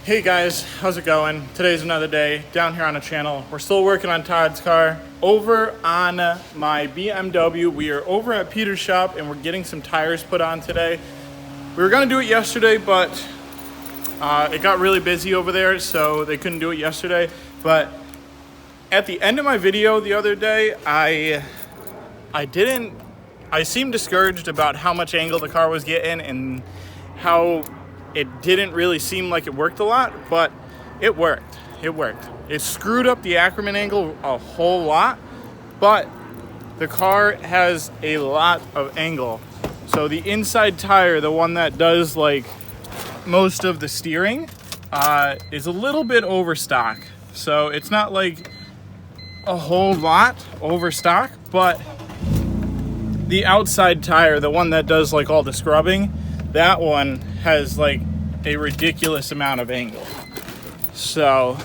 Hey guys, how's it going? Today's another day down here on the channel. We're still working on Todd's car. Over on my BMW, we are over at Peter's shop and we're getting some tires put on today. We were gonna do it yesterday, but it got really busy over there, so they couldn't do it yesterday. But at the end of my video the other day, I seemed discouraged about how much angle the car was getting and how it didn't really seem like it worked a lot, but it worked. It screwed up the Ackerman angle a whole lot, but the car has a lot of angle. So the inside tire, the one that does like most of the steering, is a little bit overstock. So it's not like a whole lot overstock, but the outside tire, the one that does like all the scrubbing, that one has like a ridiculous amount of angle. So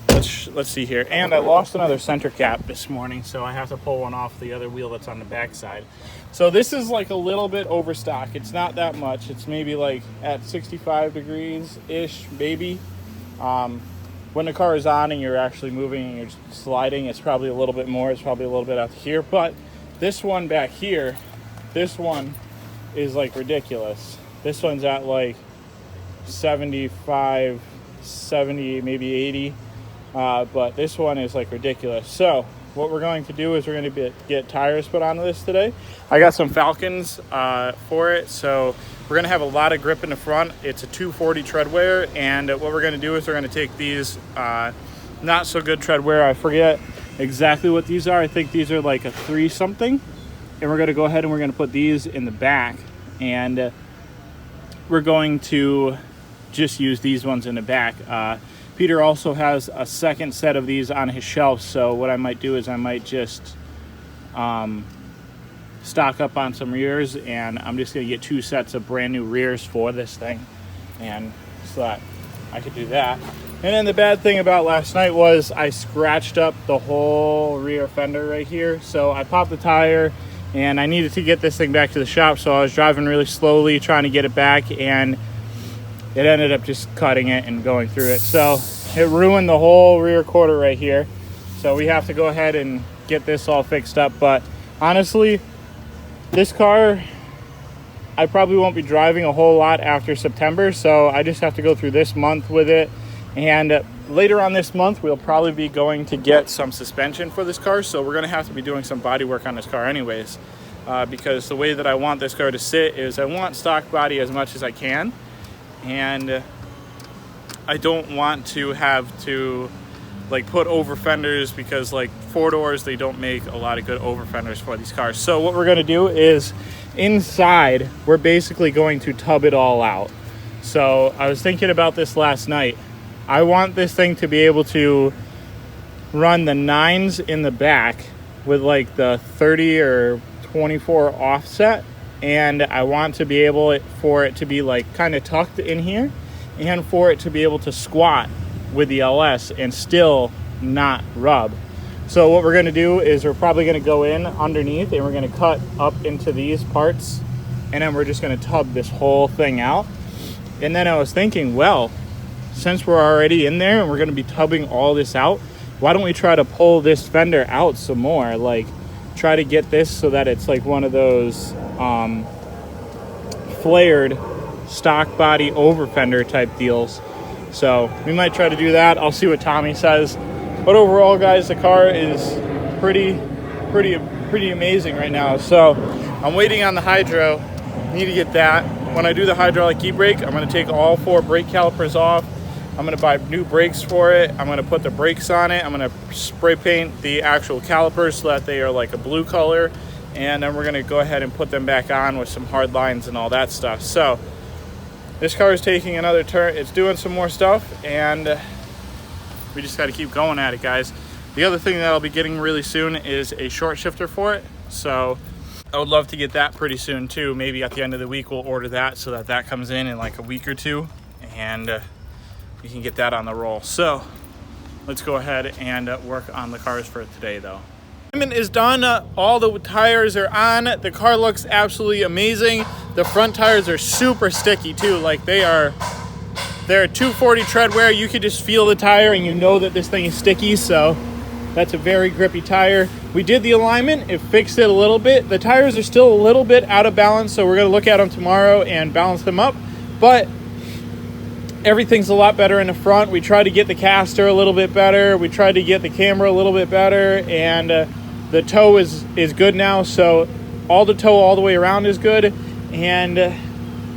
let's see here. And I lost another center cap this morning, so I have to pull one off the other wheel that's on the back side. So this is like a little bit overstock. It's not that much. It's maybe like at 65 degrees ish, maybe. When the car is on and you're actually moving and you're sliding, it's probably a little bit more. It's probably a little bit out here. But this one back here, this one is like ridiculous. This one's at like 75, 70, maybe 80. But this one is like ridiculous. So what we're going to do is we're going to get tires put on this today. I got some Falcons for it. So we're going to have a lot of grip in the front. It's a 240 tread wear. And what we're going to do is we're going to take these not so good tread wear. I forget exactly what these are. I think these are like a 3 something. And we're going to go ahead and we're going to put these in the back. And we're going to just use these ones in the back. Peter also has a second set of these on his shelf, so what I might do is I might just stock up on some rears, and I'm just going to get 2 sets of brand new rears for this thing, and so that I could do that. And then the bad thing about last night was I scratched up the whole rear fender right here, so I popped the tire and I needed to get this thing back to the shop, so I was driving really slowly trying to get it back, and it ended up just cutting it and going through it. So it ruined the whole rear quarter right here. So we have to go ahead and get this all fixed up. But honestly, this car, I probably won't be driving a whole lot after September, so I just have to go through this month with it. And later on this month, we'll probably be going to get some suspension for this car. So we're going to have to be doing some body work on this car anyways. Because the way that I want this car to sit is I want stock body as much as I can. And I don't want to have to like put over fenders, because like 4-doors, they don't make a lot of good over fenders for these cars. So what we're going to do is inside, we're basically going to tub it all out. So I was thinking about this last night. I want this thing to be able to run the 9s in the back with like the 30 or 24 offset, and I want to be able for it to be like kind of tucked in here, and for it to be able to squat with the LS and still not rub. So what we're going to do is we're probably going to go in underneath and we're going to cut up into these parts, and then we're just going to tub this whole thing out. And then I was thinking, well, since we're already in there and we're going to be tubbing all this out, why don't we try to pull this fender out some more? Like, try to get this so that it's like one of those flared stock body over fender type deals. So we might try to do that. I'll see what Tommy says. But overall, guys, the car is pretty amazing right now. So I'm waiting on the hydro. Need to get that. When I do the hydraulic e-brake, I'm going to take all 4 brake calipers off. I'm going to buy new brakes for it. I'm going to put the brakes on it. I'm going to spray paint the actual calipers so that they are like a blue color. And then we're going to go ahead and put them back on with some hard lines and all that stuff. So this car is taking another turn. It's doing some more stuff, and we just got to keep going at it, guys. The other thing that I'll be getting really soon is a short shifter for it. So I would love to get that pretty soon too. Maybe at the end of the week we'll order that so that that comes in like a week or two, and you can get that on the roll. So let's go ahead and work on the cars for today though. Alignment is done. All the tires are on. The car looks absolutely amazing. The front tires are super sticky too. Like they are They're 240 tread wear. You can just feel the tire and you know that this thing is sticky, so that's a very grippy tire. We did the alignment, it fixed it a little bit. The tires are still a little bit out of balance, so we're gonna look at them tomorrow and balance them up, but everything's a lot better in the front. We tried to get the caster a little bit better. We tried to get the camera a little bit better, and the toe is good now, so all the toe all the way around is good. And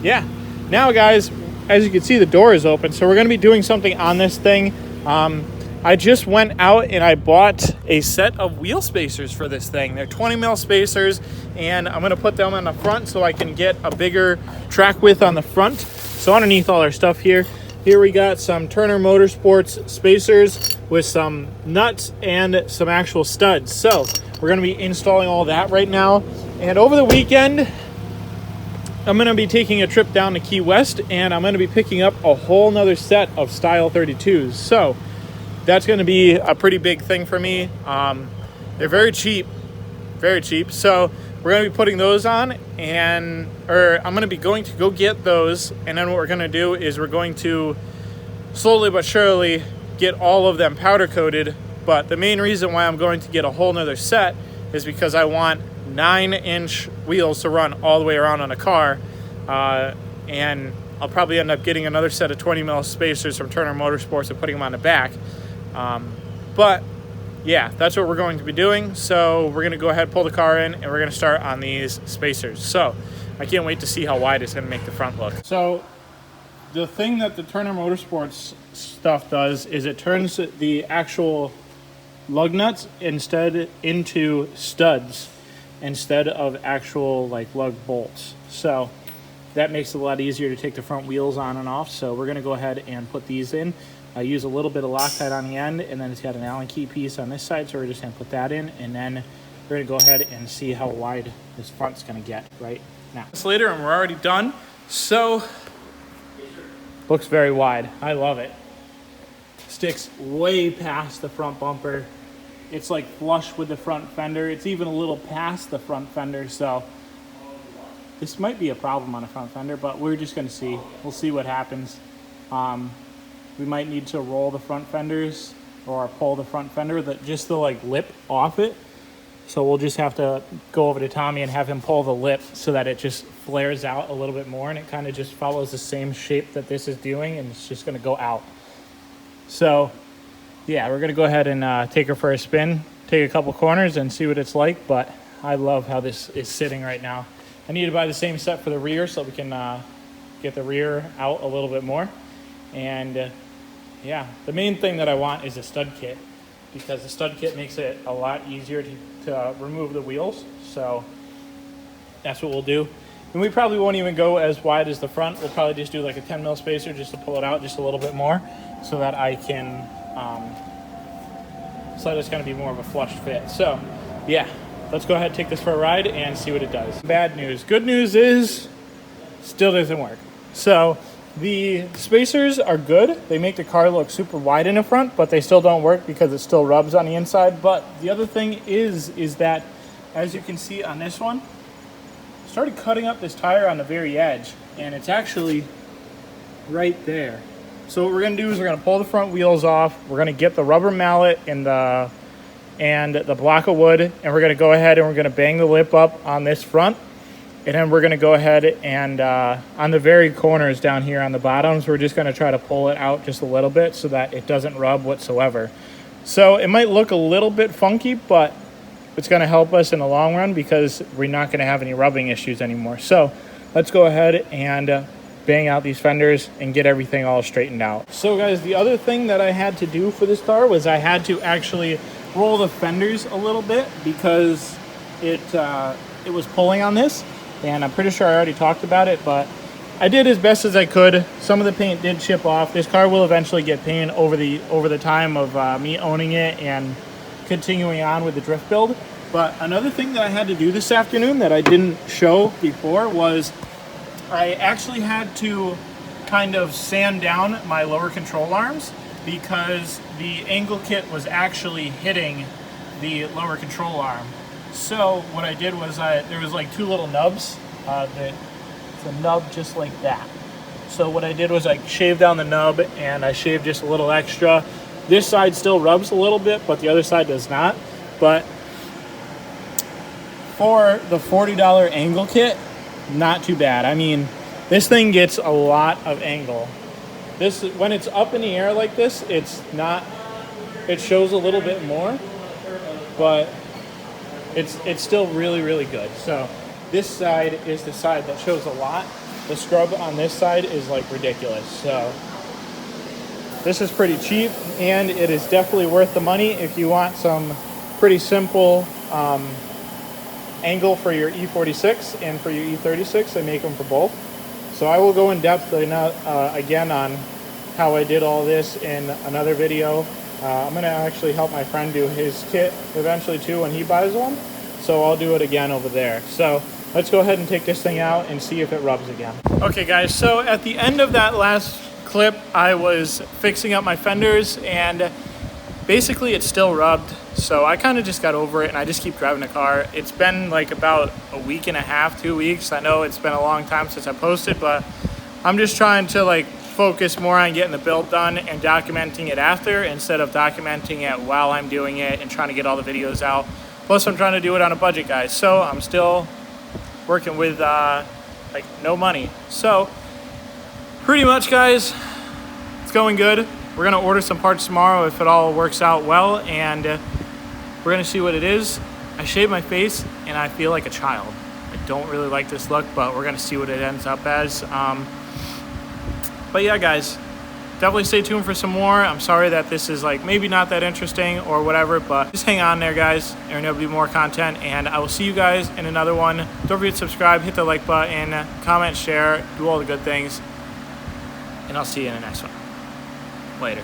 yeah, now guys, as you can see, the door is open, so we're going to be doing something on this thing. I just went out and I bought a set of wheel spacers for this thing. They're 20 mil spacers, and I'm going to put them on the front so I can get a bigger track width on the front. So underneath all our stuff here we got some Turner Motorsports spacers with some nuts and some actual studs. So we're going to be installing all that right now. And over the weekend, I'm going to be taking a trip down to Key West, and I'm going to be picking up a whole nother set of Style 32s. So that's going to be a pretty big thing for me. They're very cheap. So we're going to be putting those on, I'm going to be going to go get those, and then what we're going to do is we're going to slowly but surely get all of them powder coated. But the main reason why I'm going to get a whole nother set is because I want 9-inch wheels to run all the way around on a car, and I'll probably end up getting another set of 20 mil spacers from Turner Motorsports and putting them on the back. But yeah, that's what we're going to be doing. So we're going to go ahead, pull the car in, and we're going to start on these spacers. So I can't wait to see how wide it's going to make the front look. So the thing that the Turner Motorsports stuff does is it turns the actual lug nuts instead into studs instead of actual like lug bolts. So that makes it a lot easier to take the front wheels on and off. So we're going to go ahead and put these in. I use a little bit of Loctite on the end, and then it's got an Allen key piece on this side, so we're just going to put that in, and then we're going to go ahead and see how wide this front's going to get right now. It's later, and we're already done, so looks very wide. I love it. Sticks way past the front bumper. It's like flush with the front fender. It's even a little past the front fender, so this might be a problem on a front fender, but we're just going to see. We'll see what happens. We might need to roll the front fenders or pull the front fender, just the like lip off it. So we'll just have to go over to Tommy and have him pull the lip so that it just flares out a little bit more, and it kind of just follows the same shape that this is doing, and it's just going to go out. So yeah, we're going to go ahead and take her for a spin, take a couple corners and see what it's like. But I love how this is sitting right now. I need to buy the same set for the rear so we can get the rear out a little bit more. And yeah, the main thing that I want is a stud kit, because the stud kit makes it a lot easier to remove the wheels. So that's what we'll do. And we probably won't even go as wide as the front. We'll probably just do like a 10 mil spacer just to pull it out just a little bit more, so that I can, so that it's going to be more of a flush fit. So yeah, let's go ahead and take this for a ride and see what it does. Bad news. Good news is, still doesn't work. So the spacers are good. They make the car look super wide in the front, but they still don't work because it still rubs on the inside. But the other thing is that, as you can see on this one, I started cutting up this tire on the very edge, and it's actually right there. So what we're going to do is we're going to pull the front wheels off. We're going to get the rubber mallet and the block of wood, and we're going to go ahead and we're going to bang the lip up on this front. And then we're going to go ahead and on the very corners down here on the bottoms, we're just going to try to pull it out just a little bit so that it doesn't rub whatsoever. So it might look a little bit funky, but it's going to help us in the long run because we're not going to have any rubbing issues anymore. So let's go ahead and bang out these fenders and get everything all straightened out. So guys, the other thing that I had to do for this car was I had to actually roll the fenders a little bit because it was pulling on this. And I'm pretty sure I already talked about it, but I did as best as I could. Some of the paint did chip off. This car will eventually get paint over the time of me owning it and continuing on with the drift build. But another thing that I had to do this afternoon that I didn't show before was I actually had to kind of sand down my lower control arms because the angle kit was actually hitting the lower control arm. So what I did was there was like two little nubs. It's a nub just like that. So what I did was I shaved down the nub and I shaved just a little extra. This side still rubs a little bit, but the other side does not. But for the $40 angle kit, not too bad. I mean, this thing gets a lot of angle. This, when it's up in the air like this, it's not, it shows a little bit more, but it's still really, really good. So this side is the side that shows a lot. The scrub on this side is like ridiculous. So this is pretty cheap, and it is definitely worth the money if you want some pretty simple angle for your E46 and for your E36. I make them for both. So I will go in depth again on how I did all this in another video. I'm going to actually help my friend do his kit eventually too when he buys one. So I'll do it again over there. So let's go ahead and take this thing out and see if it rubs again. Okay guys, so at the end of that last clip, I was fixing up my fenders and basically it still rubbed. So I kind of just got over it and I just keep driving the car. It's been like about a week and a half, 2 weeks. I know it's been a long time since I posted, but I'm just trying to like focus more on getting the build done and documenting it after instead of documenting it while I'm doing it and trying to get all the videos out. Plus I'm trying to do it on a budget, guys. So I'm still working with like no money. So pretty much, guys, it's going good. We're gonna order some parts tomorrow if it all works out well, and we're gonna see what it is. I shaved my face and I feel like a child. I don't really like this look, but we're gonna see what it ends up as. But yeah, guys, definitely stay tuned for some more. I'm sorry that this is like maybe not that interesting or whatever, but just hang on there, guys, and there'll be more content, and I will see you guys in another one. Don't forget to subscribe, hit the like button, comment, share, do all the good things, and I'll see you in the next one. Later.